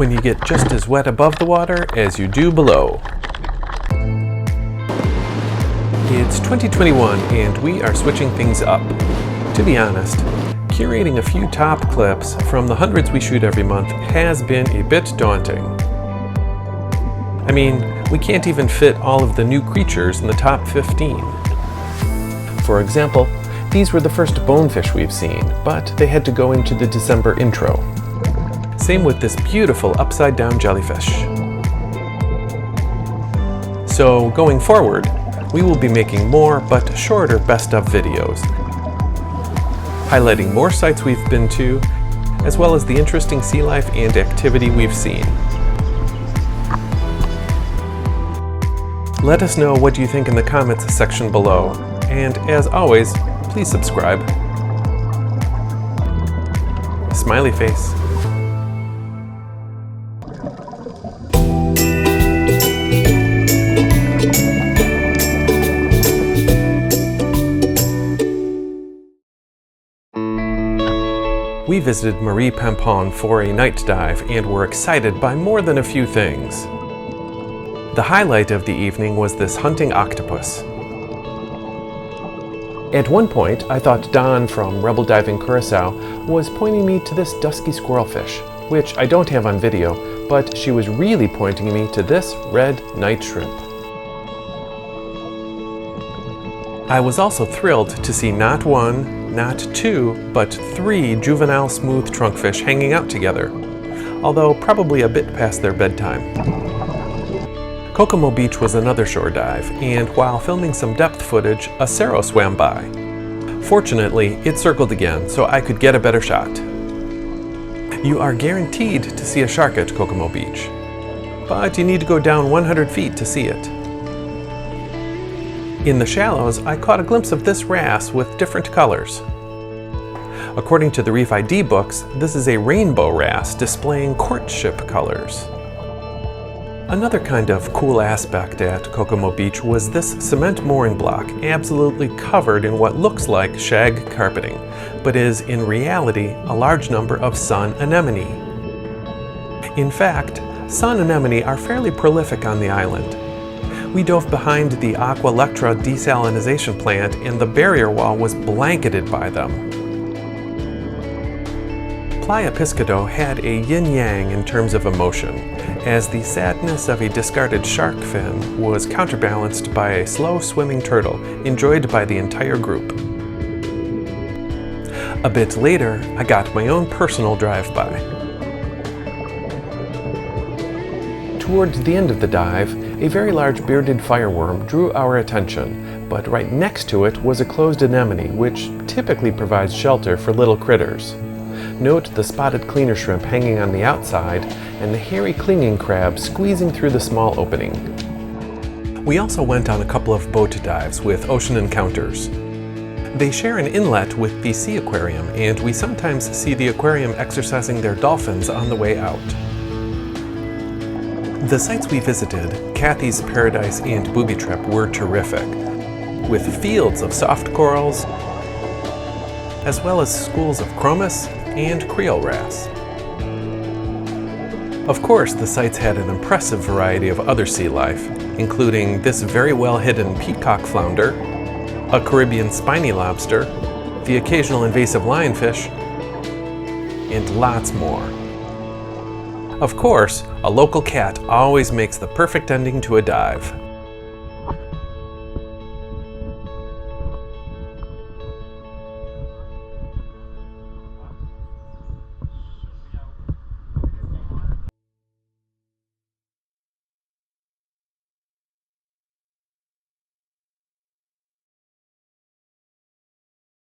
when you get just as wet above the water as you do below. It's 2021 and we are switching things up. To be honest, curating a few top clips from the hundreds we shoot every month has been a bit daunting. I mean, we can't even fit all of the new creatures in the top 15. For example, these were the first bonefish we've seen, but they had to go into the December intro. Same with this beautiful upside-down jellyfish. So going forward, we will be making more but shorter best-of videos, highlighting more sites we've been to, as well as the interesting sea life and activity we've seen. Let us know what you think in the comments section below, and as always, please subscribe. Smiley face. We visited Marie Pampon for a night dive and were excited by more than a few things. The highlight of the evening was this hunting octopus. At one point, I thought Dawn from Rebel Diving Curaçao was pointing me to this dusky squirrelfish, which I don't have on video, but she was really pointing me to this red night shrimp. I was also thrilled to see not one, not two, but 3 juvenile smooth trunkfish hanging out together, although probably a bit past their bedtime. Kokomo Beach was another shore dive, and while filming some depth footage, a cerro swam by. Fortunately, it circled again, so I could get a better shot. You are guaranteed to see a shark at Kokomo Beach, but you need to go down 100 feet to see it. In the shallows, I caught a glimpse of this wrasse with different colors. According to the Reef ID books, this is a rainbow wrasse displaying courtship colors. Another kind of cool aspect at Kokomo Beach was this cement mooring block, absolutely covered in what looks like shag carpeting, but is in reality a large number of sun anemone. In fact, sun anemone are fairly prolific on the island. We dove behind the Aqua Electra desalinization plant and the barrier wall was blanketed by them. Playa Piscado had a yin-yang in terms of emotion, as the sadness of a discarded shark fin was counterbalanced by a slow-swimming turtle enjoyed by the entire group. A bit later, I got my own personal drive-by. Towards the end of the dive, a very large bearded fireworm drew our attention, but right next to it was a closed anemone, which typically provides shelter for little critters. Note the spotted cleaner shrimp hanging on the outside and the hairy clinging crab squeezing through the small opening. We also went on a couple of boat dives with Ocean Encounters. They share an inlet with the sea aquarium, and we sometimes see the aquarium exercising their dolphins on the way out. The sites we visited, Kathy's Paradise and Booby Trap, were terrific, with fields of soft corals, as well as schools of chromis and Creole wrasse. Of course, the sites had an impressive variety of other sea life, including this very well-hidden peacock flounder, a Caribbean spiny lobster, the occasional invasive lionfish, and lots more. Of course, a local cat always makes the perfect ending to a dive.